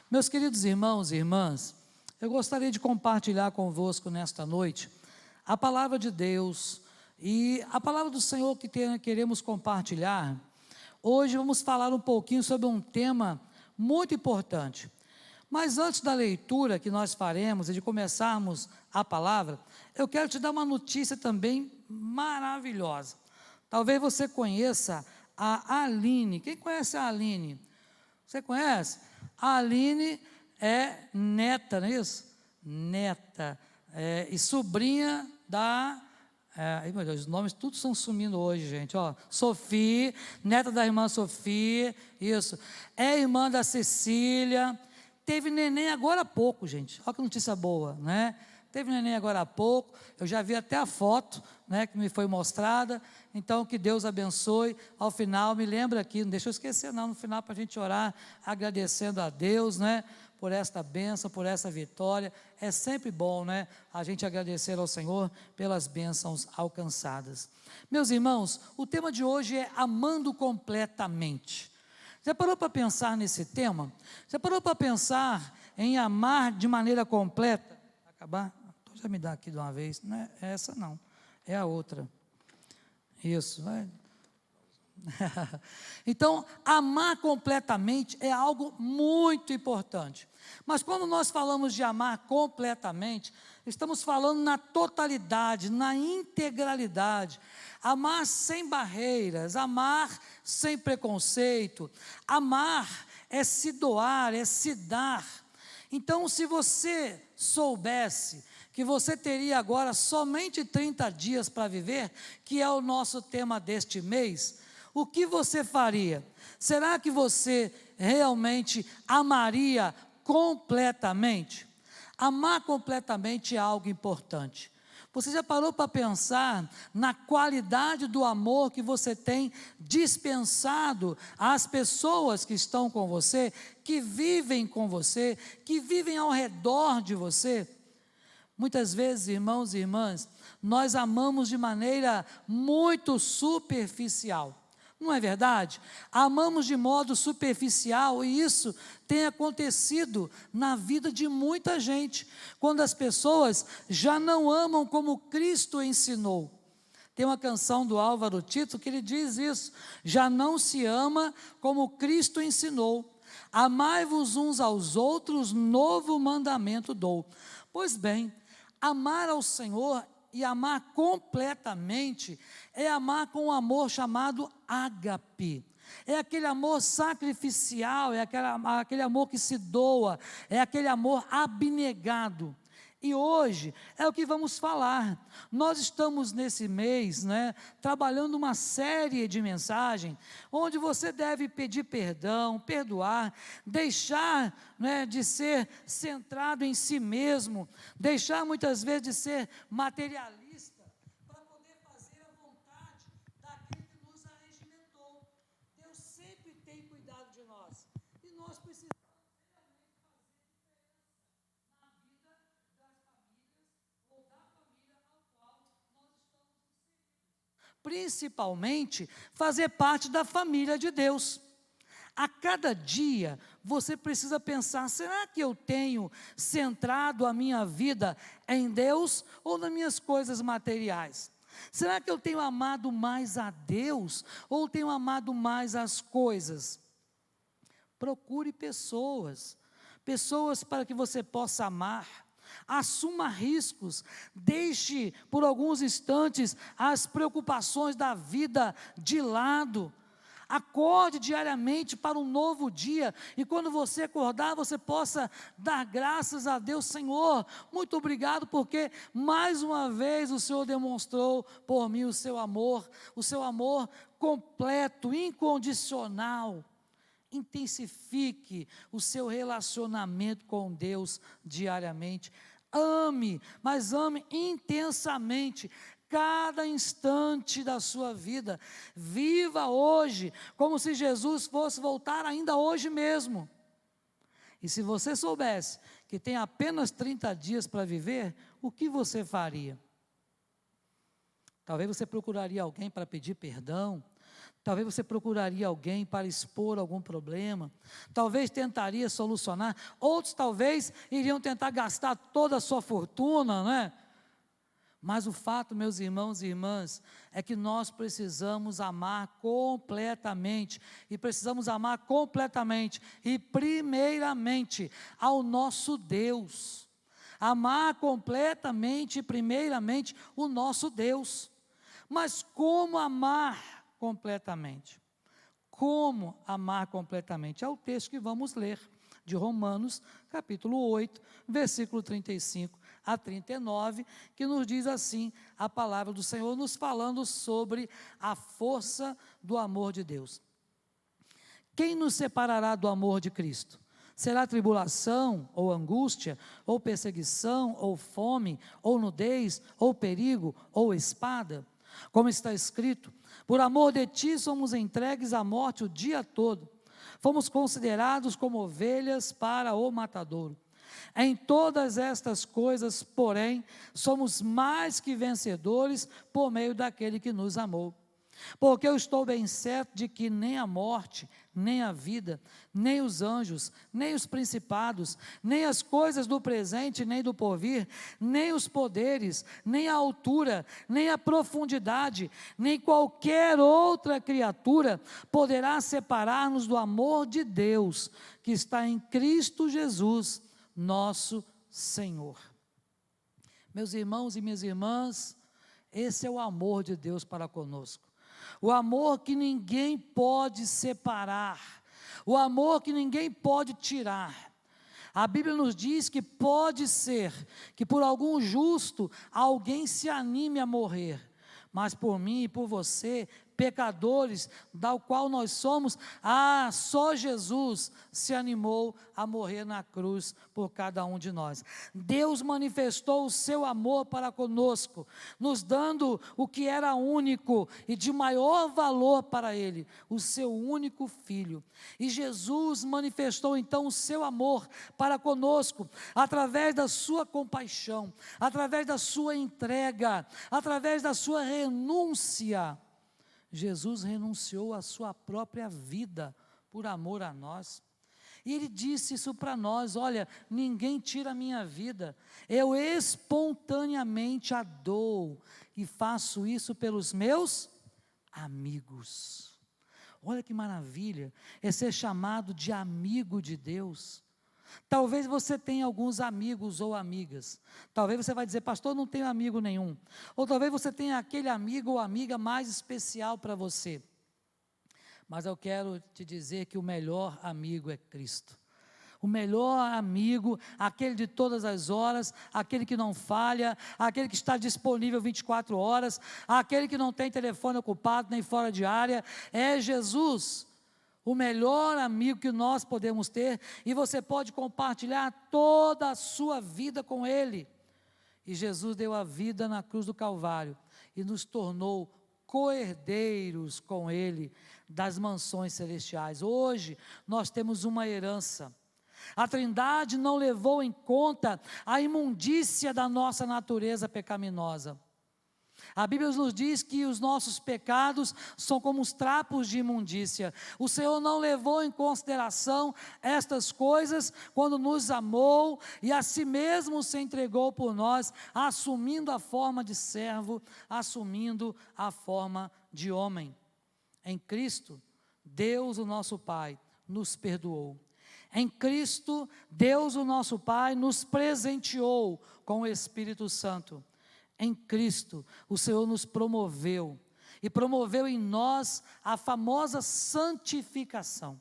Meus queridos irmãos e irmãs, eu gostaria de compartilhar convosco nesta noite a palavra de Deus e a palavra do Senhor que queremos compartilhar. Hoje vamos falar um pouquinho sobre um tema muito importante. Mas antes da leitura que nós faremos e de começarmos a palavra, eu quero te dar uma notícia também maravilhosa. Talvez você conheça a Aline. Quem conhece a Aline? Você conhece? A Aline é neta, não é isso? Neta, e sobrinha da... meu Deus, os nomes todos estão sumindo hoje, gente. Sofia, neta da irmã Sofia, isso. É irmã da Cecília. Teve neném agora há pouco, gente. Olha que notícia boa, né? Teve neném agora há pouco. Eu já vi até a foto, né, que me foi mostrada. Então, que Deus abençoe. Ao final, me lembra aqui, não deixa eu esquecer não, no final para a gente orar, agradecendo a Deus, né, por esta bênção, por essa vitória. É sempre bom, né, a gente agradecer ao Senhor pelas bênçãos alcançadas. Meus irmãos, o tema de hoje é amando completamente. Já parou para pensar nesse tema? Já parou para pensar em amar de maneira completa? Acabar? Então já me dá aqui de uma vez. Não é essa não, é a outra. Isso, vai. Então, amar completamente é algo muito importante. Mas quando nós falamos de amar completamente, estamos falando na totalidade, na integralidade. Amar sem barreiras, amar sem preconceito. Amar é se doar, é se dar. Então, se você soubesse que você teria agora somente 30 dias para viver, que é o nosso tema deste mês, o que você faria? Será que você realmente amaria completamente? Amar completamente é algo importante. Você já parou para pensar na qualidade do amor que você tem dispensado às pessoas que estão com você, que vivem com você, que vivem ao redor de você? Muitas vezes, irmãos e irmãs, nós amamos de maneira muito superficial. Não é verdade? Amamos de modo superficial e isso tem acontecido na vida de muita gente, quando as pessoas já não amam como Cristo ensinou. Tem uma canção do Álvaro Tito que ele diz isso: já não se ama como Cristo ensinou, amai-vos uns aos outros, novo mandamento dou. Pois bem, amar ao Senhor e amar completamente é amar com um amor chamado ágape. É aquele amor sacrificial, é aquele amor que se doa, é aquele amor abnegado. E hoje é o que vamos falar. Nós estamos nesse mês, né, trabalhando uma série de mensagens, onde você deve pedir perdão, perdoar, deixar, né, de ser centrado em si mesmo, deixar muitas vezes de ser materialista, para poder fazer a vontade daquele que nos arregimentou. Deus sempre tem cuidado de nós, e nós precisamos principalmente fazer parte da família de Deus. A cada dia você precisa pensar: será que eu tenho centrado a minha vida em Deus ou nas minhas coisas materiais? Será que eu tenho amado mais a Deus ou tenho amado mais as coisas? Procure pessoas para que você possa amar. Assuma riscos, deixe por alguns instantes as preocupações da vida de lado. Acorde diariamente para um novo dia, e quando você acordar, você possa dar graças a Deus: Senhor, muito obrigado, porque mais uma vez o Senhor demonstrou por mim o seu amor completo, incondicional. Intensifique o seu relacionamento com Deus diariamente. Ame, mas ame intensamente cada instante da sua vida. Viva hoje como se Jesus fosse voltar ainda hoje mesmo. E se você soubesse que tem apenas 30 dias para viver, o que você faria? Talvez você procuraria alguém para pedir perdão. Talvez você procuraria alguém para expor algum problema, talvez tentaria solucionar, outros talvez iriam tentar gastar toda a sua fortuna, né? Mas o fato, meus irmãos e irmãs, é que nós precisamos amar completamente, e precisamos amar completamente, e primeiramente ao nosso Deus, amar completamente e primeiramente o nosso Deus. Mas como amar completamente? Como amar completamente? É o texto que vamos ler, de Romanos, capítulo 8, versículo 35 a 39, que nos diz assim, a palavra do Senhor, nos falando sobre a força do amor de Deus. Quem nos separará do amor de Cristo? Será tribulação, ou angústia, ou perseguição, ou fome, ou nudez, ou perigo, ou espada? Como está escrito, por amor de ti somos entregues à morte o dia todo, fomos considerados como ovelhas para o matadouro. Em todas estas coisas, porém, somos mais que vencedores por meio daquele que nos amou. Porque eu estou bem certo de que nem a morte, nem a vida, nem os anjos, nem os principados, nem as coisas do presente, nem do porvir, nem os poderes, nem a altura, nem a profundidade, nem qualquer outra criatura poderá separar-nos do amor de Deus, que está em Cristo Jesus, nosso Senhor. Meus irmãos e minhas irmãs, esse é o amor de Deus para conosco. O amor que ninguém pode separar, o amor que ninguém pode tirar. A Bíblia nos diz que pode ser que por algum justo alguém se anime a morrer, mas por mim e por você, pecadores, da qual nós somos, só Jesus se animou a morrer na cruz por cada um de nós. Deus manifestou o seu amor para conosco, nos dando o que era único e de maior valor para Ele, o seu único Filho. E Jesus manifestou então o seu amor para conosco, através da sua compaixão, através da sua entrega, através da sua renúncia. Jesus renunciou à sua própria vida por amor a nós. E Ele disse isso para nós: olha, ninguém tira a minha vida, eu espontaneamente a dou, e faço isso pelos meus amigos. Olha que maravilha, é ser chamado de amigo de Deus. Talvez você tenha alguns amigos ou amigas, talvez você vai dizer, pastor, não tenho amigo nenhum, ou talvez você tenha aquele amigo ou amiga mais especial para você, mas eu quero te dizer que o melhor amigo é Cristo. O melhor amigo, aquele de todas as horas, aquele que não falha, aquele que está disponível 24 horas, aquele que não tem telefone ocupado nem fora de área, é Jesus. O melhor amigo que nós podemos ter, e você pode compartilhar toda a sua vida com Ele. E Jesus deu a vida na cruz do Calvário, e nos tornou co-herdeiros com Ele, das mansões celestiais. Hoje, nós temos uma herança. A Trindade não levou em conta a imundícia da nossa natureza pecaminosa. A Bíblia nos diz que os nossos pecados são como os trapos de imundícia. O Senhor não levou em consideração estas coisas quando nos amou e a si mesmo se entregou por nós, assumindo a forma de servo, assumindo a forma de homem. Em Cristo, Deus, o nosso Pai, nos perdoou. Em Cristo, Deus, o nosso Pai, nos presenteou com o Espírito Santo. Em Cristo, o Senhor nos promoveu, e promoveu em nós a famosa santificação.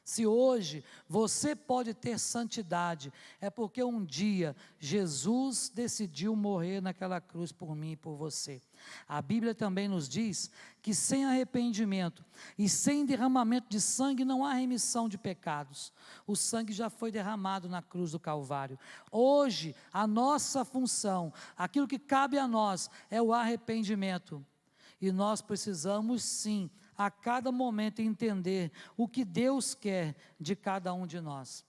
Se hoje você pode ter santidade, é porque um dia Jesus decidiu morrer naquela cruz por mim e por você. A Bíblia também nos diz que sem arrependimento e sem derramamento de sangue não há remissão de pecados. O sangue já foi derramado na cruz do Calvário. Hoje, a nossa função, aquilo que cabe a nós, é o arrependimento. E nós precisamos sim, a cada momento, entender o que Deus quer de cada um de nós.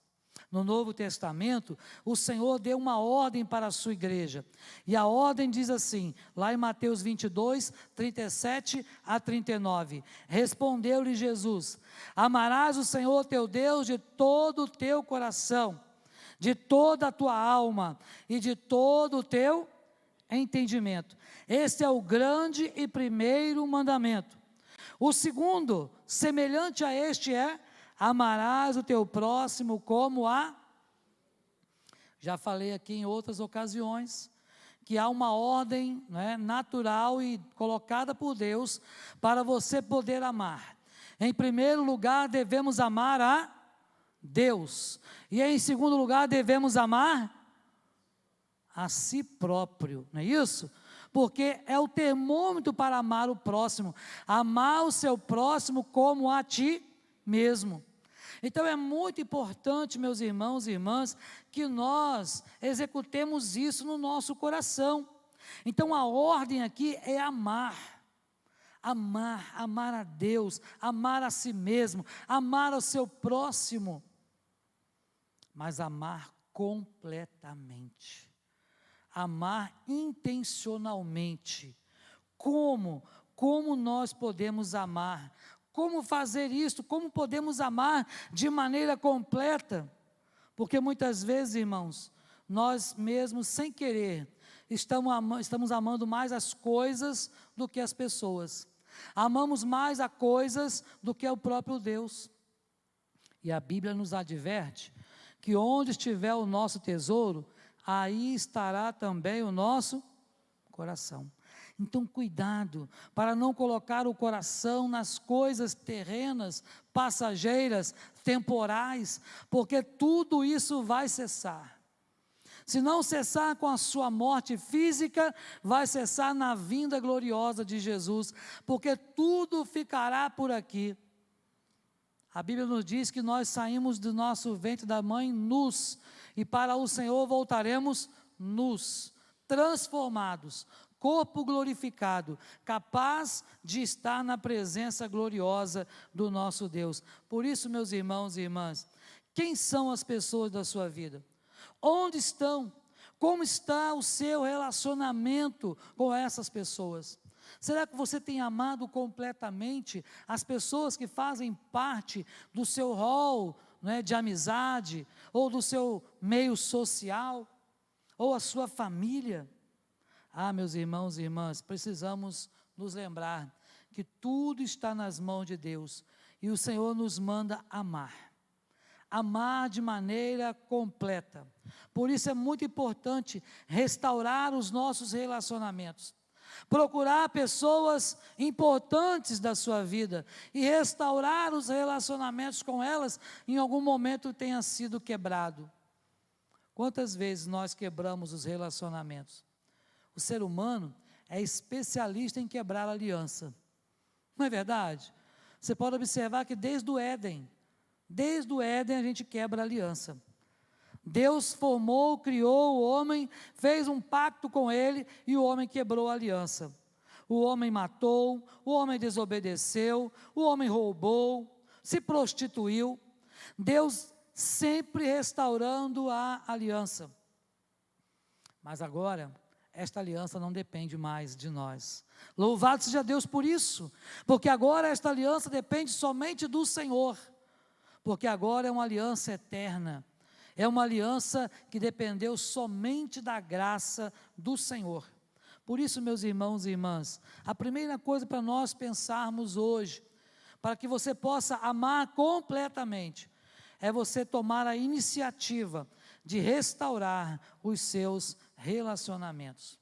No Novo Testamento, o Senhor deu uma ordem para a sua igreja. E a ordem diz assim, lá em Mateus 22, 37 a 39. Respondeu-lhe Jesus: amarás o Senhor teu Deus de todo o teu coração, de toda a tua alma e de todo o teu entendimento. Este é o grande e primeiro mandamento. O segundo, semelhante a este, é: amarás o teu próximo como a... Já falei aqui em outras ocasiões, que há uma ordem, né, natural e colocada por Deus, para você poder amar. Em primeiro lugar, devemos amar a Deus. E em segundo lugar, devemos amar a si próprio, não é isso? Porque é o termômetro para amar o próximo. Amar o seu próximo como a ti mesmo. Então é muito importante, meus irmãos e irmãs, que nós executemos isso no nosso coração. Então a ordem aqui é amar. Amar a Deus, amar a si mesmo, amar ao seu próximo. Mas amar completamente. Amar intencionalmente. Como nós podemos amar? Como fazer isso? Como podemos amar de maneira completa? Porque muitas vezes, irmãos, nós mesmos, sem querer, estamos amando mais as coisas do que as pessoas. Amamos mais as coisas do que o próprio Deus. E a Bíblia nos adverte que onde estiver o nosso tesouro, aí estará também o nosso coração. Então, cuidado, para não colocar o coração nas coisas terrenas, passageiras, temporais, porque tudo isso vai cessar. Se não cessar com a sua morte física, vai cessar na vinda gloriosa de Jesus, porque tudo ficará por aqui. A Bíblia nos diz que nós saímos do nosso ventre da mãe nus, e para o Senhor voltaremos nus, transformados, corpo glorificado, capaz de estar na presença gloriosa do nosso Deus. Por isso, meus irmãos e irmãs, quem são as pessoas da sua vida? Onde estão? Como está o seu relacionamento com essas pessoas? Será que você tem amado completamente as pessoas que fazem parte do seu rol, né, de amizade, ou do seu meio social, ou a sua família? Ah, meus irmãos e irmãs, precisamos nos lembrar que tudo está nas mãos de Deus, e o Senhor nos manda amar. Amar de maneira completa. Por isso é muito importante restaurar os nossos relacionamentos. Procurar pessoas importantes da sua vida e restaurar os relacionamentos com elas em algum momento tenha sido quebrado. Quantas vezes nós quebramos os relacionamentos? O ser humano é especialista em quebrar aliança. Não é verdade? Você pode observar que desde o Éden a gente quebra aliança. Deus formou, criou o homem, fez um pacto com ele e o homem quebrou a aliança. O homem matou, o homem desobedeceu, o homem roubou, se prostituiu. Deus sempre restaurando a aliança. Mas agora, esta aliança não depende mais de nós. Louvado seja Deus por isso, porque agora esta aliança depende somente do Senhor, porque agora é uma aliança eterna. É uma aliança que dependeu somente da graça do Senhor. Por isso, meus irmãos e irmãs, a primeira coisa para nós pensarmos hoje, para que você possa amar completamente, é você tomar a iniciativa de restaurar os seus relacionamentos.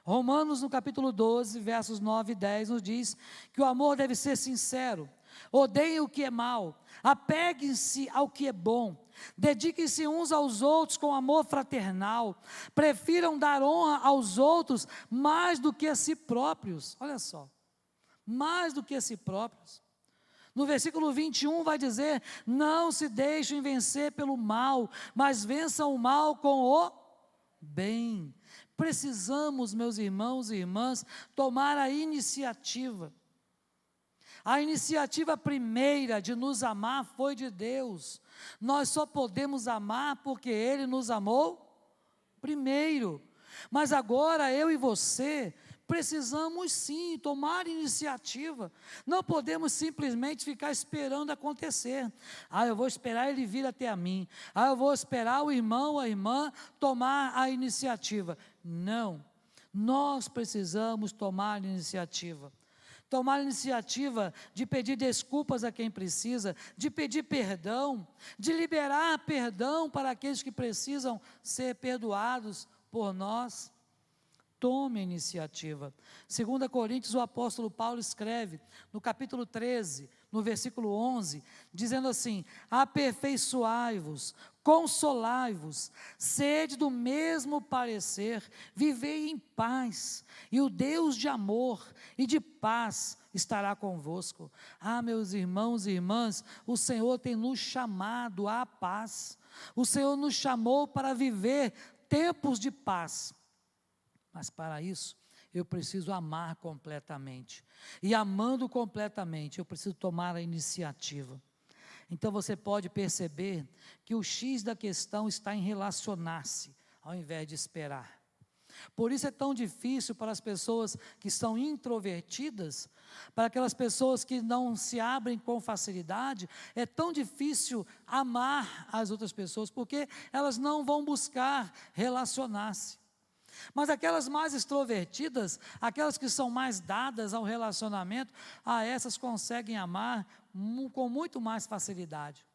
Romanos, no capítulo 12, versos 9 e 10, nos diz que o amor deve ser sincero. Odeiem o que é mal, apeguem-se ao que é bom, dediquem-se uns aos outros com amor fraternal, prefiram dar honra aos outros mais do que a si próprios. Olha só, mais do que a si próprios. No versículo 21 vai dizer: não se deixem vencer pelo mal, mas vençam o mal com o bem. Precisamos, meus irmãos e irmãs, tomar a iniciativa. A iniciativa primeira de nos amar foi de Deus. Nós só podemos amar porque Ele nos amou primeiro. Mas agora eu e você precisamos sim tomar iniciativa. Não podemos simplesmente ficar esperando acontecer. Eu vou esperar ele vir até a mim. Eu vou esperar o irmão ou a irmã tomar a iniciativa. Não. Nós precisamos tomar iniciativa. Tomar iniciativa de pedir desculpas a quem precisa, de pedir perdão, de liberar perdão para aqueles que precisam ser perdoados por nós. Tome a iniciativa. 2 Coríntios, o apóstolo Paulo escreve, no capítulo 13, no versículo 11, dizendo assim: aperfeiçoai-vos, consolai-vos, sede do mesmo parecer, vivei em paz, e o Deus de amor e de paz estará convosco. Meus irmãos e irmãs, o Senhor tem nos chamado à paz, o Senhor nos chamou para viver tempos de paz. Mas para isso, eu preciso amar completamente. E amando completamente, eu preciso tomar a iniciativa. Então você pode perceber que o X da questão está em relacionar-se, ao invés de esperar. Por isso é tão difícil para as pessoas que são introvertidas, para aquelas pessoas que não se abrem com facilidade, é tão difícil amar as outras pessoas, porque elas não vão buscar relacionar-se. Mas aquelas mais extrovertidas, aquelas que são mais dadas ao relacionamento, essas conseguem amar com muito mais facilidade.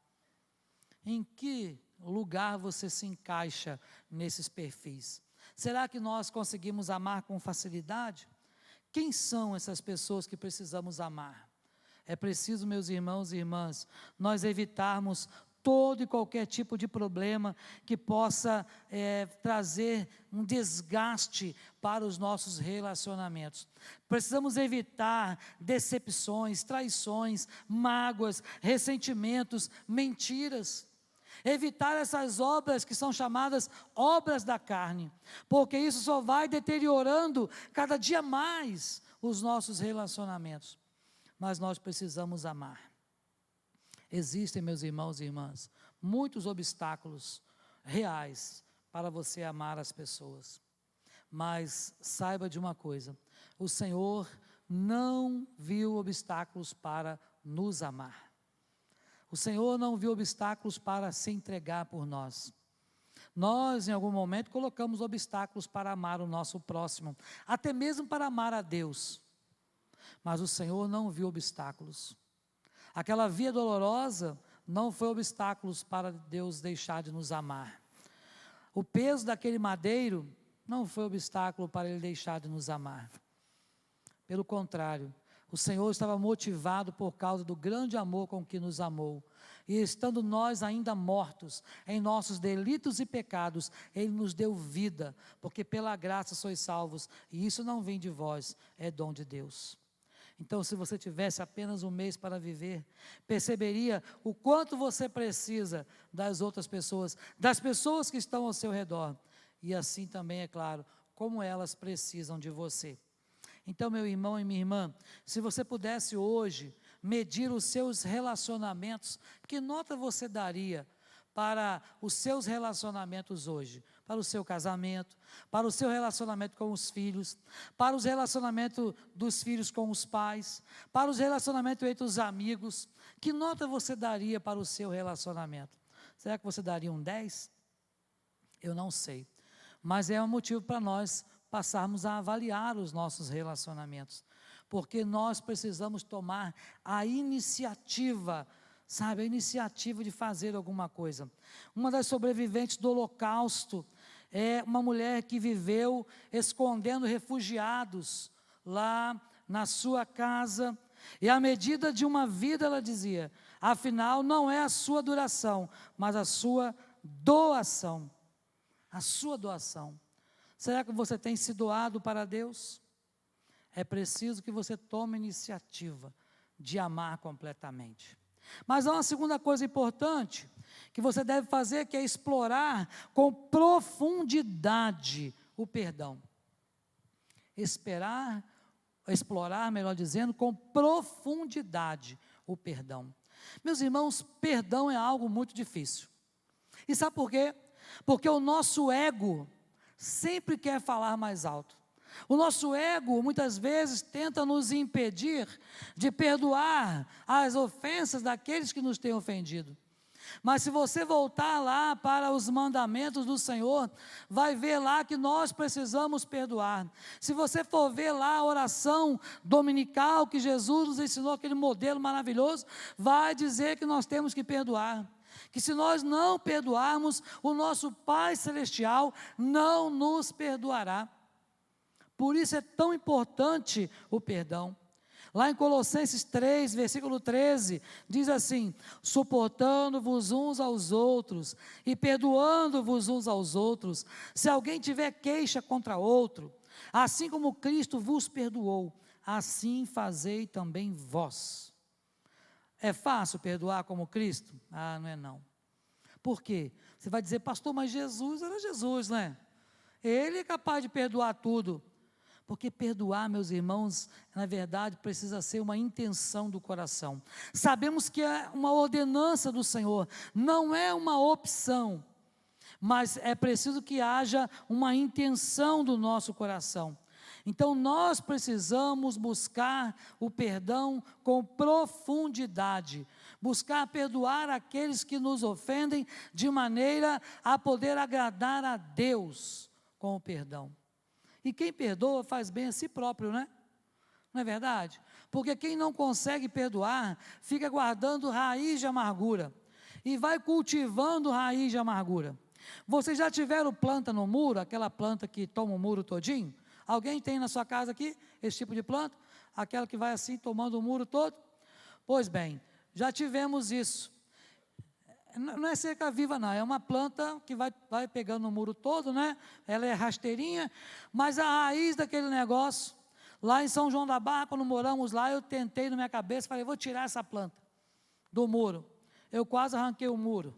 Em que lugar você se encaixa nesses perfis? Será que nós conseguimos amar com facilidade? Quem são essas pessoas que precisamos amar? É preciso, meus irmãos e irmãs, nós evitarmos todo e qualquer tipo de problema que possa trazer um desgaste para os nossos relacionamentos. Precisamos evitar decepções, traições, mágoas, ressentimentos, mentiras. Evitar essas obras que são chamadas obras da carne, porque isso só vai deteriorando cada dia mais os nossos relacionamentos. Mas nós precisamos amar. Existem, meus irmãos e irmãs, muitos obstáculos reais para você amar as pessoas. Mas saiba de uma coisa: o Senhor não viu obstáculos para nos amar. O Senhor não viu obstáculos para se entregar por nós. Nós, em algum momento, colocamos obstáculos para amar o nosso próximo, até mesmo para amar a Deus. Mas o Senhor não viu obstáculos. Aquela via dolorosa não foi obstáculos para Deus deixar de nos amar. O peso daquele madeiro não foi obstáculo para Ele deixar de nos amar. Pelo contrário, o Senhor estava motivado por causa do grande amor com que nos amou. E estando nós ainda mortos em nossos delitos e pecados, Ele nos deu vida, porque pela graça sois salvos, e isso não vem de vós, é dom de Deus. Então, se você tivesse apenas um mês para viver, perceberia o quanto você precisa das outras pessoas, das pessoas que estão ao seu redor. E assim também, é claro, como elas precisam de você. Então, meu irmão e minha irmã, se você pudesse hoje medir os seus relacionamentos, que nota você daria para os seus relacionamentos hoje? Para o seu casamento, para o seu relacionamento com os filhos, para os relacionamentos dos filhos com os pais, para os relacionamentos entre os amigos. Que nota você daria para o seu relacionamento? Será que você daria um 10? Eu não sei, mas é um motivo para nós passarmos a avaliar os nossos relacionamentos, porque nós precisamos tomar a iniciativa, sabe, a iniciativa de fazer alguma coisa. Uma das sobreviventes do Holocausto é uma mulher que viveu escondendo refugiados lá na sua casa, e à medida de uma vida ela dizia: afinal não é a sua duração, mas a sua doação. A sua doação. Será que você tem se doado para Deus? É preciso que você tome a iniciativa de amar completamente. Mas há uma segunda coisa importante que você deve fazer, que é explorar com profundidade o perdão. Esperar explorar, melhor dizendo, com profundidade o perdão. Meus irmãos, perdão é algo muito difícil. E sabe por quê? Porque o nosso ego sempre quer falar mais alto. O nosso ego, muitas vezes, tenta nos impedir de perdoar as ofensas daqueles que nos têm ofendido. Mas se você voltar lá para os mandamentos do Senhor, vai ver lá que nós precisamos perdoar. Se você for ver lá a oração dominical que Jesus nos ensinou, aquele modelo maravilhoso, vai dizer que nós temos que perdoar. Que se nós não perdoarmos, o nosso Pai Celestial não nos perdoará. Por isso é tão importante o perdão. Lá em Colossenses 3, versículo 13, diz assim: suportando-vos uns aos outros e perdoando-vos uns aos outros, se alguém tiver queixa contra outro, assim como Cristo vos perdoou, assim fazei também vós. É fácil perdoar como Cristo? Ah, não é não. Por quê? Você vai dizer, pastor, mas Jesus era Jesus, né? Ele é capaz de perdoar tudo. Porque perdoar, meus irmãos, na verdade, precisa ser uma intenção do coração. Sabemos que é uma ordenança do Senhor, não é uma opção, mas é preciso que haja uma intenção do nosso coração. Então, nós precisamos buscar o perdão com profundidade, buscar perdoar aqueles que nos ofendem, de maneira a poder agradar a Deus com o perdão. E quem perdoa faz bem a si próprio, né? Não é verdade? Porque quem não consegue perdoar, fica guardando raiz de amargura. E vai cultivando raiz de amargura. Vocês já tiveram planta no muro, aquela planta que toma o muro todinho? Alguém tem na sua casa aqui esse tipo de planta? Aquela que vai assim tomando o muro todo? Pois bem, já tivemos isso. Não é cerca viva não, é uma planta que vai pegando o muro todo, né? Ela é rasteirinha, mas a raiz daquele negócio, lá em São João da Barra, quando moramos lá, eu tentei na minha cabeça, falei, vou tirar essa planta do muro. Eu quase arranquei o muro,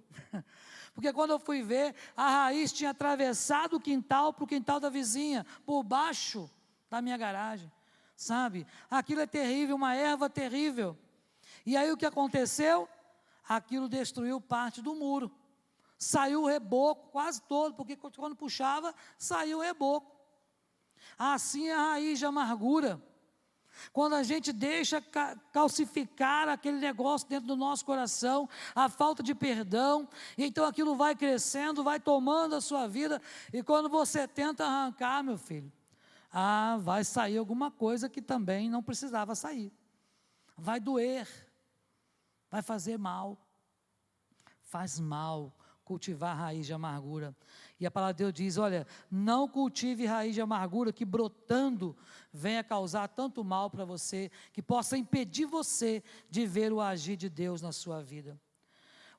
porque quando eu fui ver, a raiz tinha atravessado o quintal para o quintal da vizinha, por baixo da minha garagem, sabe? Aquilo é terrível, uma erva terrível. E aí o que aconteceu? Aquilo destruiu parte do muro, saiu o reboco quase todo, porque quando puxava, saiu o reboco. Assim é a raiz de amargura, quando a gente deixa calcificar aquele negócio dentro do nosso coração, a falta de perdão, então aquilo vai crescendo, vai tomando a sua vida, e quando você tenta arrancar, meu filho, vai sair alguma coisa que também não precisava sair, vai doer, vai fazer mal, faz mal cultivar raiz de amargura. E a palavra de Deus diz, olha, não cultive raiz de amargura que brotando venha causar tanto mal para você, que possa impedir você de ver o agir de Deus na sua vida.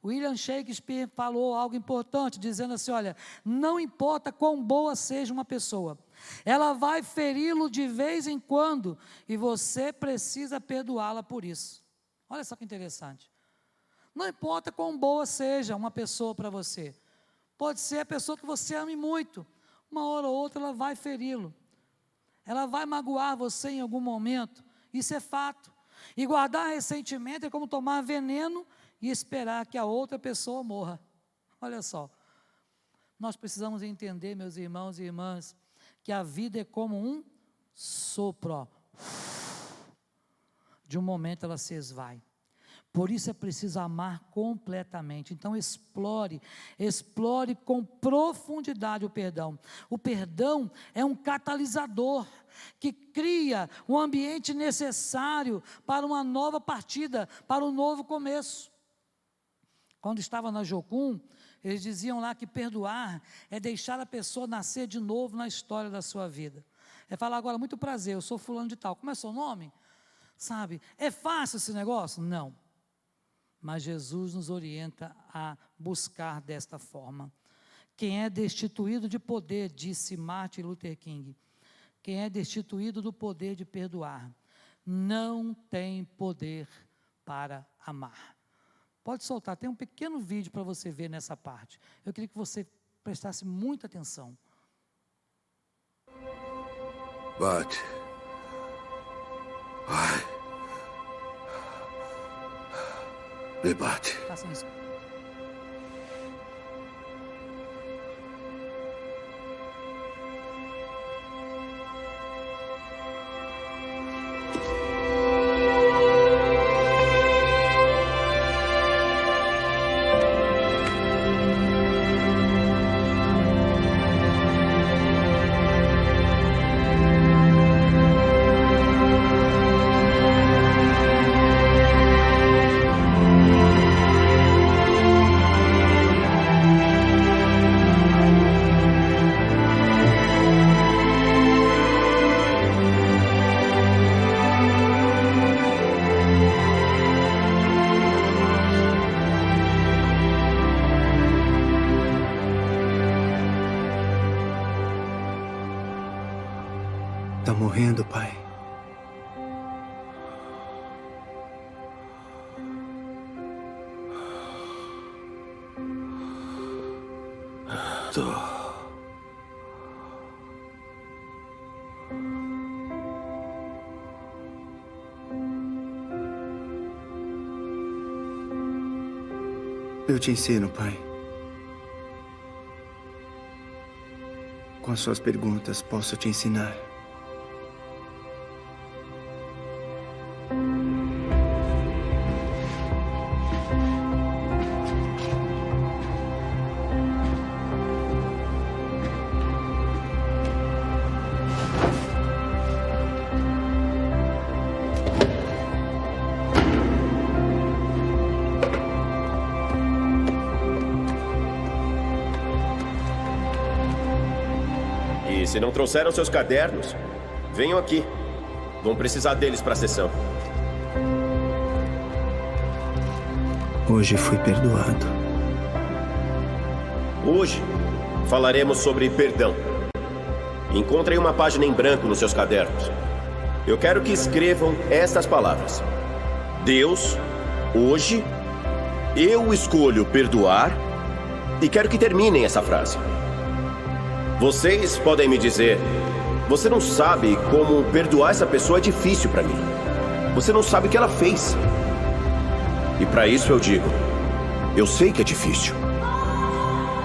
William Shakespeare falou algo importante, dizendo assim, olha, não importa quão boa seja uma pessoa, ela vai feri-lo de vez em quando, e você precisa perdoá-la por isso. Olha só que interessante. Não importa quão boa seja uma pessoa para você, pode ser a pessoa que você ame muito, uma hora ou outra ela vai feri-lo, ela vai magoar você em algum momento, isso é fato. E guardar ressentimento é como tomar veneno e esperar que a outra pessoa morra. Olha só, nós precisamos entender, meus irmãos e irmãs, que a vida é como um sopro, ó. De um momento ela se esvai. Por isso é preciso amar completamente. Então explore com profundidade o perdão. O perdão é um catalisador que cria um ambiente necessário para uma nova partida, para um novo começo. Quando estava na Jocum, eles diziam lá que perdoar é deixar a pessoa nascer de novo na história da sua vida. É falar agora, muito prazer, eu sou fulano de tal. Como é seu nome? Sabe, é fácil esse negócio? Não. Mas Jesus nos orienta a buscar desta forma. Quem é destituído de poder, disse Martin Luther King, quem é destituído do poder de perdoar, não tem poder para amar. Pode soltar, tem um pequeno vídeo para você ver nessa parte. Eu queria que você prestasse muita atenção. But Pai, debate. Façam isso. Tá morrendo, pai. Tô. Eu te ensino, pai. Com as suas perguntas, posso te ensinar. E se não trouxeram seus cadernos, venham aqui. Vão precisar deles para a sessão. Hoje fui perdoado. Hoje falaremos sobre perdão. Encontrem uma página em branco nos seus cadernos. Eu quero que escrevam estas palavras: Deus, hoje, eu escolho perdoar. E quero que terminem essa frase. Vocês podem me dizer: você não sabe como perdoar essa pessoa, é difícil para mim. Você não sabe o que ela fez. E para isso eu digo: eu sei que é difícil.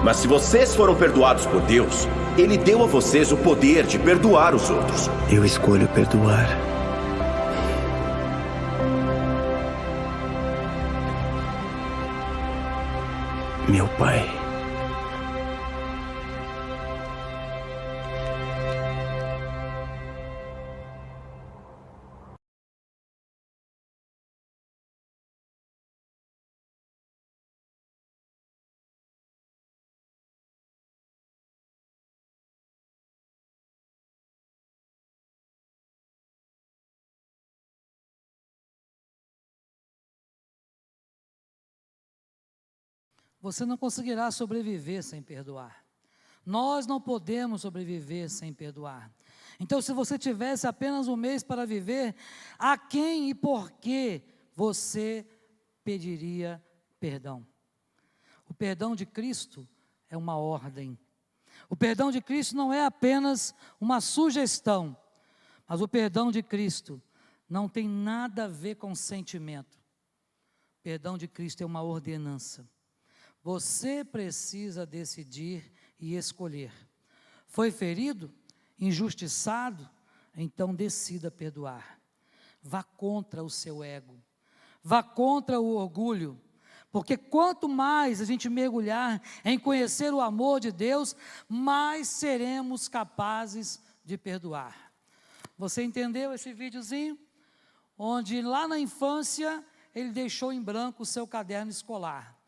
Mas se vocês foram perdoados por Deus, Ele deu a vocês o poder de perdoar os outros. Eu escolho perdoar. Meu pai. Você não conseguirá sobreviver sem perdoar. Nós não podemos sobreviver sem perdoar. Então, se você tivesse apenas um mês para viver, a quem e por que você pediria perdão? O perdão de Cristo é uma ordem. O perdão de Cristo não é apenas uma sugestão, mas o perdão de Cristo não tem nada a ver com sentimento. O perdão de Cristo é uma ordenança. Você precisa decidir e escolher. Foi ferido? Injustiçado? Então decida perdoar. Vá contra o seu ego. Vá contra o orgulho. Porque quanto mais a gente mergulhar em conhecer o amor de Deus, mais seremos capazes de perdoar. Você entendeu esse videozinho? Onde lá na infância ele deixou em branco o seu caderno escolar.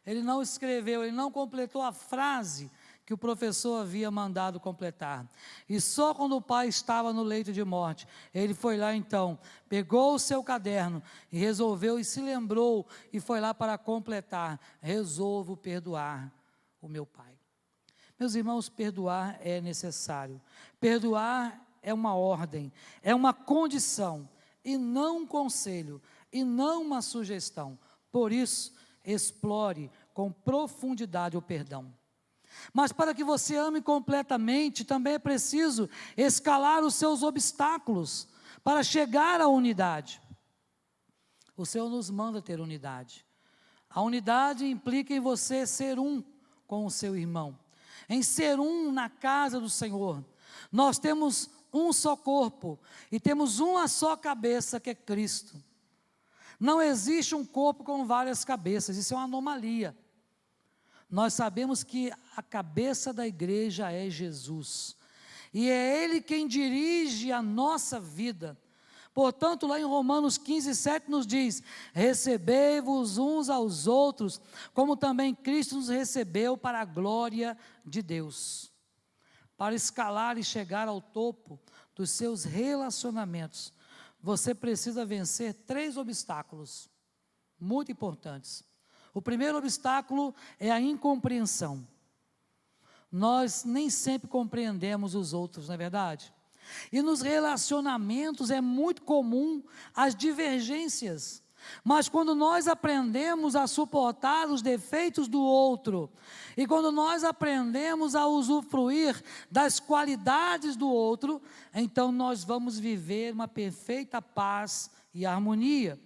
Ele não escreveu, ele não completou a frase que o professor havia mandado completar. E só quando o pai estava no leito de morte, ele foi lá então, pegou o seu caderno e resolveu e se lembrou e foi lá para completar. Resolvo perdoar o meu pai. Meus irmãos, perdoar é necessário. Perdoar é uma ordem, é uma condição e não um conselho e não uma sugestão. Por isso, explore com profundidade o perdão. Mas para que você ame completamente, também é preciso escalar os seus obstáculos, para chegar à unidade. O Senhor nos manda ter unidade. A unidade implica em você ser um com o seu irmão, em ser um na casa do Senhor. Nós temos um só corpo e temos uma só cabeça, que é Cristo. Não existe um corpo com várias cabeças, isso é uma anomalia. Nós sabemos que a cabeça da igreja é Jesus, e é Ele quem dirige a nossa vida. Portanto, lá em Romanos 15:7 nos diz: recebei-vos uns aos outros, como também Cristo nos recebeu para a glória de Deus. Para escalar e chegar ao topo dos seus relacionamentos, você precisa vencer 3 obstáculos muito importantes. O primeiro obstáculo é a incompreensão. Nós nem sempre compreendemos os outros, não é verdade? E nos relacionamentos é muito comum as divergências. Mas quando nós aprendemos a suportar os defeitos do outro, e quando nós aprendemos a usufruir das qualidades do outro, então nós vamos viver uma perfeita paz e harmonia.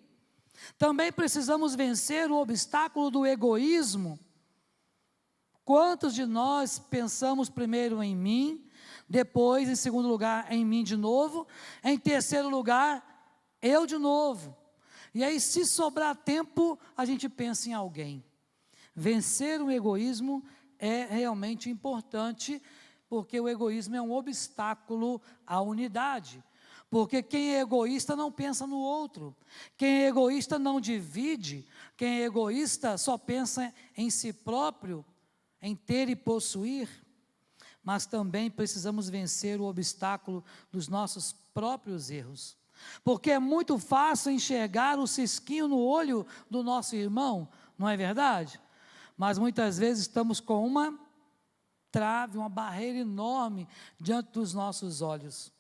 Também precisamos vencer o obstáculo do egoísmo. Quantos de nós pensamos primeiro em mim, depois, em segundo lugar, em mim de novo, em terceiro lugar, eu de novo? E aí, se sobrar tempo, a gente pensa em alguém. Vencer o egoísmo é realmente importante, porque o egoísmo é um obstáculo à unidade. Porque quem é egoísta não pensa no outro. Quem é egoísta não divide. Quem é egoísta só pensa em si próprio, em ter e possuir. Mas também precisamos vencer o obstáculo dos nossos próprios erros. Porque é muito fácil enxergar o cisquinho no olho do nosso irmão, não é verdade? Mas muitas vezes estamos com uma trave, uma barreira enorme diante dos nossos olhos.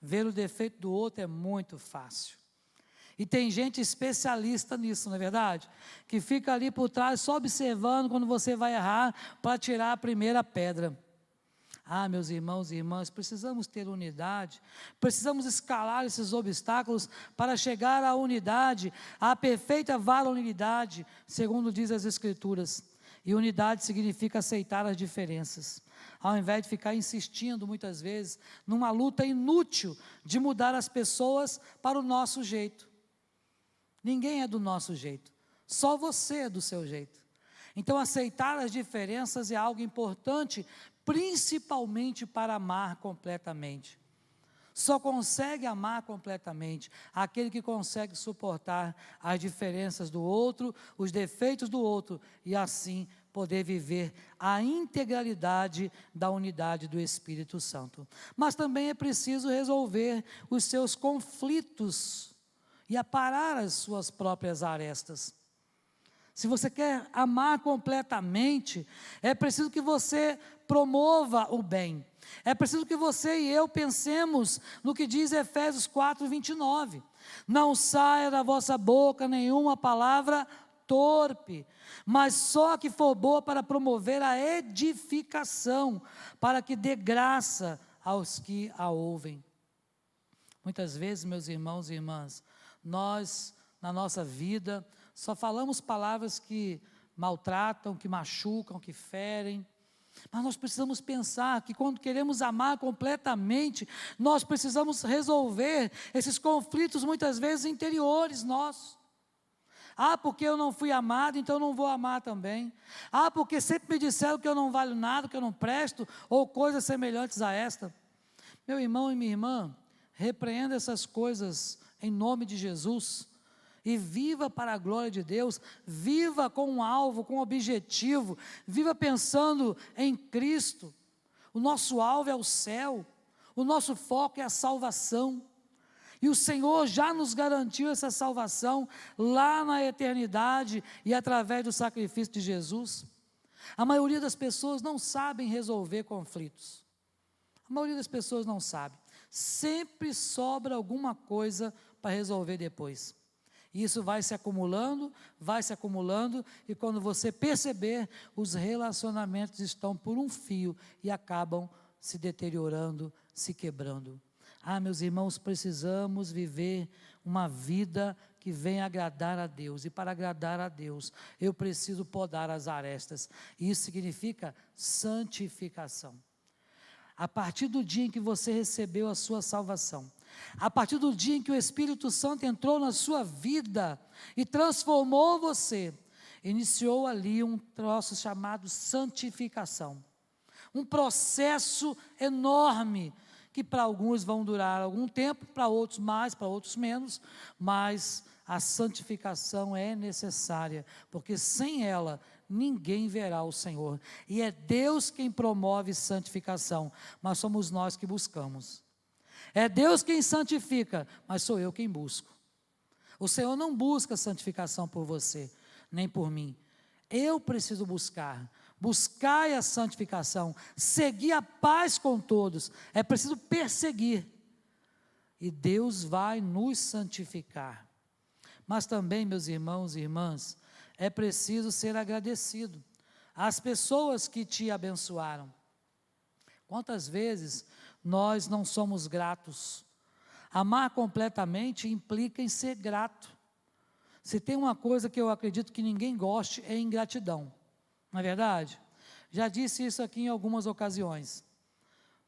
Ver o defeito do outro é muito fácil. E tem gente especialista nisso, não é verdade? Que fica ali por trás só observando quando você vai errar para tirar a primeira pedra. Ah, meus irmãos e irmãs, precisamos ter unidade, precisamos escalar esses obstáculos para chegar à unidade, à perfeita varonilidade, segundo diz as Escrituras. E unidade significa aceitar as diferenças, ao invés de ficar insistindo muitas vezes numa luta inútil de mudar as pessoas para o nosso jeito. Ninguém é do nosso jeito, só você é do seu jeito. Então aceitar as diferenças é algo importante, principalmente para amar completamente. Só consegue amar completamente aquele que consegue suportar as diferenças do outro, os defeitos do outro, e assim poder viver a integralidade da unidade do Espírito Santo. Mas também é preciso resolver os seus conflitos e aparar as suas próprias arestas. Se você quer amar completamente, é preciso que você promova o bem. É preciso que você e eu pensemos no que diz Efésios 4:29. Não saia da vossa boca nenhuma palavra torpe, mas só que for boa para promover a edificação, para que dê graça aos que a ouvem. Muitas vezes, meus irmãos e irmãs, nós, na nossa vida, só falamos palavras que maltratam, que machucam, que ferem. Mas nós precisamos pensar que quando queremos amar completamente, nós precisamos resolver esses conflitos muitas vezes interiores nossos. Ah, porque eu não fui amado, então eu não vou amar também. Ah, porque sempre me disseram que eu não valho nada, que eu não presto, ou coisas semelhantes a esta. Meu irmão e minha irmã, repreenda essas coisas em nome de Jesus. E viva para a glória de Deus, viva com um alvo, com um objetivo, viva pensando em Cristo. O nosso alvo é o céu, o nosso foco é a salvação. E o Senhor já nos garantiu essa salvação lá na eternidade e através do sacrifício de Jesus. A maioria das pessoas não sabem resolver conflitos. A maioria das pessoas não sabe. Sempre sobra alguma coisa para resolver depois. E isso vai se acumulando, e quando você perceber, os relacionamentos estão por um fio e acabam se deteriorando, se quebrando. Meus irmãos, precisamos viver uma vida que venha agradar a Deus. E para agradar a Deus, eu preciso podar as arestas. Isso significa santificação. A partir do dia em que você recebeu a sua salvação, a partir do dia em que o Espírito Santo entrou na sua vida e transformou você, iniciou ali um troço chamado santificação. Um processo enorme, que para alguns vão durar algum tempo, para outros mais, para outros menos, mas a santificação é necessária, porque sem ela ninguém verá o Senhor. E é Deus quem promove santificação, mas somos nós que buscamos. É Deus quem santifica, mas sou eu quem busco. O Senhor não busca santificação por você, nem por mim. Eu preciso buscar. Buscai a santificação, seguir a paz com todos. É preciso perseguir. E Deus vai nos santificar. Mas também, meus irmãos e irmãs, é preciso ser agradecido às pessoas que te abençoaram. Quantas vezes nós não somos gratos? Amar completamente implica em ser grato. Se tem uma coisa que eu acredito que ninguém goste, é ingratidão. Não é verdade? Já disse isso aqui em algumas ocasiões.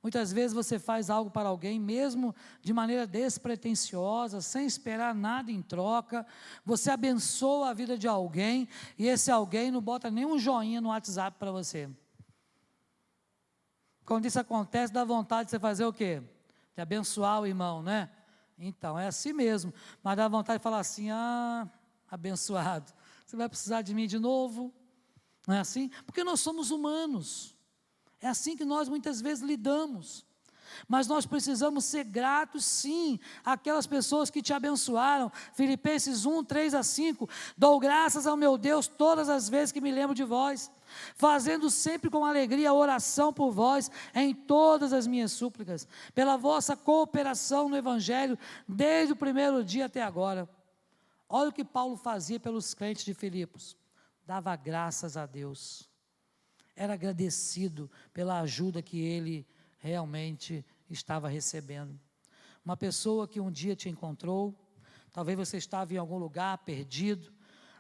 Muitas vezes você faz algo para alguém, mesmo de maneira despretensiosa, sem esperar nada em troca. Você abençoa a vida de alguém e esse alguém não bota nenhum joinha no WhatsApp para você. Quando isso acontece, dá vontade de você fazer o quê? De abençoar o irmão, né? Então, é assim mesmo. Mas dá vontade de falar assim, abençoado, você vai precisar de mim de novo? Não é assim? Porque nós somos humanos. É assim que nós muitas vezes lidamos. Mas nós precisamos ser gratos, sim, àquelas pessoas que te abençoaram. Filipenses 1, 3-5. Dou graças ao meu Deus todas as vezes que me lembro de vós, fazendo sempre com alegria a oração por vós em todas as minhas súplicas, pela vossa cooperação no Evangelho, desde o primeiro dia até agora. Olha o que Paulo fazia pelos crentes de Filipos. Dava graças a Deus, era agradecido pela ajuda que ele realmente estava recebendo. Uma pessoa que um dia te encontrou, talvez você estava em algum lugar perdido,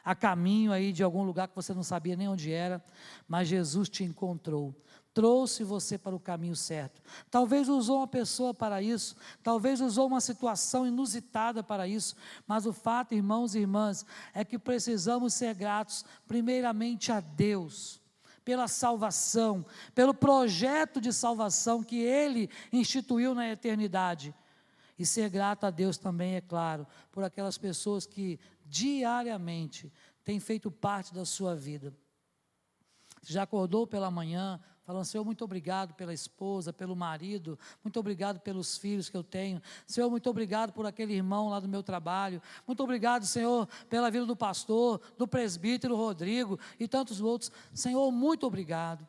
a caminho aí de algum lugar que você não sabia nem onde era, mas Jesus te encontrou, trouxe você para o caminho certo. Talvez usou uma pessoa para isso, talvez usou uma situação inusitada para isso, mas o fato, irmãos e irmãs, é que precisamos ser gratos primeiramente a Deus, pela salvação, pelo projeto de salvação que Ele instituiu na eternidade. E ser grato a Deus também, é claro, por aquelas pessoas que diariamente têm feito parte da sua vida. Você já acordou pela manhã, falando, Senhor, muito obrigado pela esposa, pelo marido, muito obrigado pelos filhos que eu tenho, Senhor, muito obrigado por aquele irmão lá do meu trabalho, muito obrigado, Senhor, pela vida do pastor, do presbítero Rodrigo e tantos outros. Senhor, muito obrigado.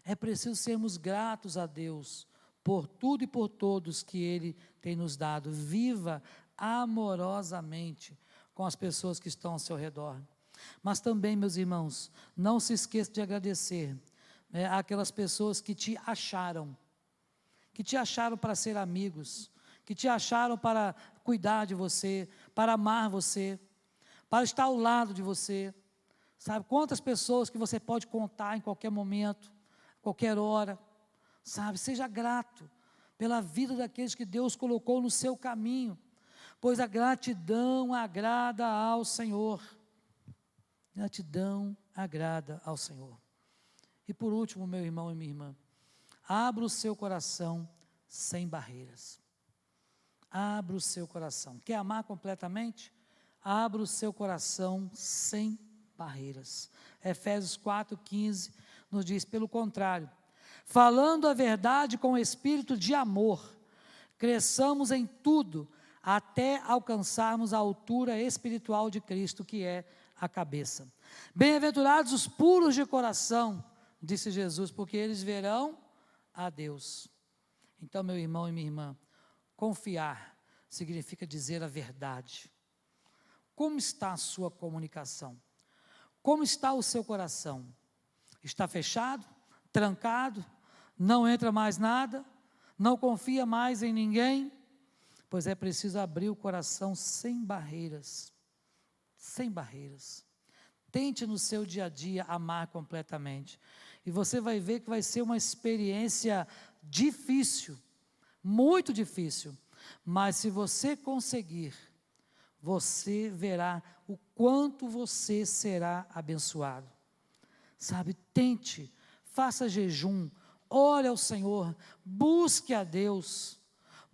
É preciso sermos gratos a Deus por tudo e por todos que Ele tem nos dado. Viva amorosamente com as pessoas que estão ao seu redor. Mas também, meus irmãos, não se esqueça de agradecer àquelas pessoas que te acharam para ser amigos, que te acharam para cuidar de você, para amar você, para estar ao lado de você. Sabe, quantas pessoas que você pode contar em qualquer momento, qualquer hora. Sabe, seja grato pela vida daqueles que Deus colocou no seu caminho, pois a gratidão agrada ao Senhor. Gratidão agrada ao Senhor. E por último, meu irmão e minha irmã, abra o seu coração sem barreiras. Abra o seu coração. Quer amar completamente? Abra o seu coração sem barreiras. Efésios 4:15 nos diz, pelo contrário, falando a verdade com espírito de amor, cresçamos em tudo, até alcançarmos a altura espiritual de Cristo, que é a cabeça. Bem-aventurados os puros de coração, disse Jesus, porque eles verão a Deus. Então, meu irmão e minha irmã, confiar significa dizer a verdade. Como está a sua comunicação? Como está o seu coração? Está fechado? Trancado? Não entra mais nada? Não confia mais em ninguém? pois é preciso abrir o coração sem barreiras. Sem barreiras. Tente no seu dia a dia amar completamente. E você vai ver que vai ser uma experiência difícil, muito difícil. Mas se você conseguir, você verá o quanto você será abençoado. Sabe, tente, faça jejum, ore ao Senhor, busque a Deus.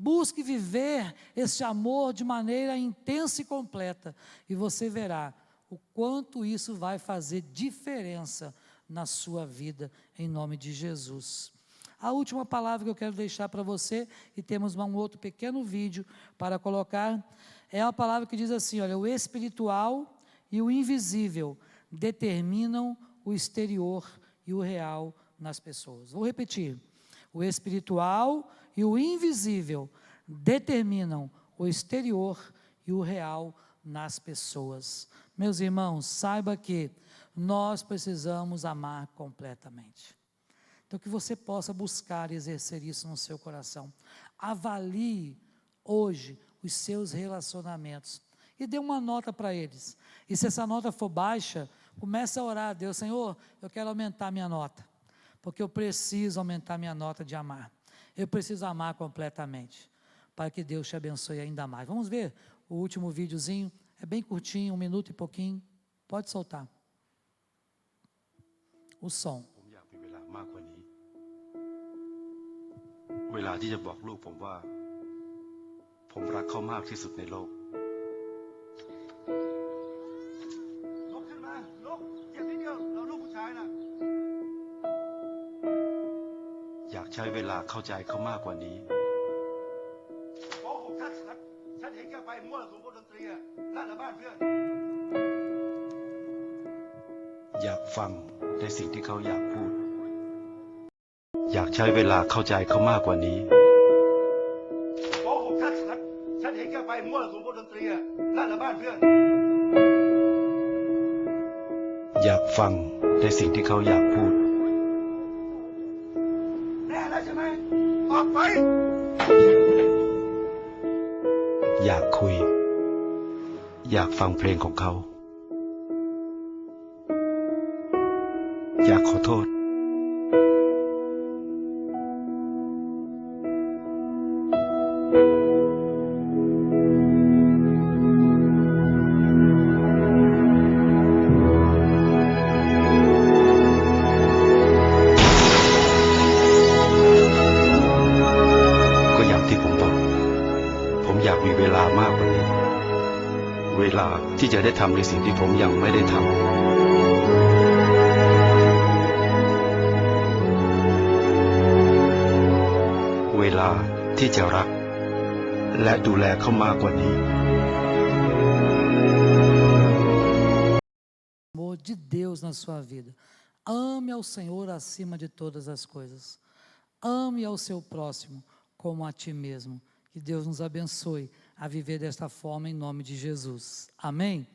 Busque viver esse amor de maneira intensa e completa. E você verá o quanto isso vai fazer diferença na sua vida, em nome de Jesus. A última palavra que eu quero deixar para você, e temos um outro pequeno vídeo para colocar, é a palavra que diz assim, olha, o espiritual e o invisível determinam o exterior e o real nas pessoas. Vou repetir. O espiritual e o invisível determinam o exterior e o real nas pessoas. Meus irmãos, saiba que nós precisamos amar completamente. Então, que você possa buscar e exercer isso no seu coração. Avalie hoje os seus relacionamentos e dê uma nota para eles. E se essa nota for baixa, comece a orar a Deus, Senhor, eu quero aumentar minha nota, porque eu preciso aumentar minha nota de amar. Eu preciso amar completamente, para que Deus te abençoe ainda mais. Vamos ver o último videozinho, é bem curtinho, 1 minuto e pouquinho, pode soltar. O som. เวลาที่จะบอกลูกผมว่าผมรักเขามากที่สุดในโลกลุกขึ้นมาลุกเจ็บนิดเดียวเราลูกผู้ชายนะอยากใช้เวลาเข้าใจเขามากกว่านี้โกหกฉันเห็นแกไปมั่วสุมดนตรีอะนั่นแหละบ้านเพื่อนอยากฟังในสิ่งที่เขาอยากพูดอยากใช้เวลาเข้าใจเขามากกว่านี้โกหกฉันเห็นแกไปมั่วสุมดนตรีอะนั่นแหละบ้านเพื่อนอยากฟังในสิ่งที่เขาอยากพูดแน่แล้วใช่ไหมออกไปอยากคุยอยากฟังเพลงของเขาอยากขอโทษเวลาที่จะได้ทำในสิ่งที่ผมยังไม่ได้ทำเวลาที่จะรักและดูแลเขามากกว่านี้ Amor de Deus na sua vida. Ame ao Senhor acima de todas as coisas. Ame ao seu próximo como a ti mesmo. Que Deus nos abençoe a viver desta forma em nome de Jesus. Amém?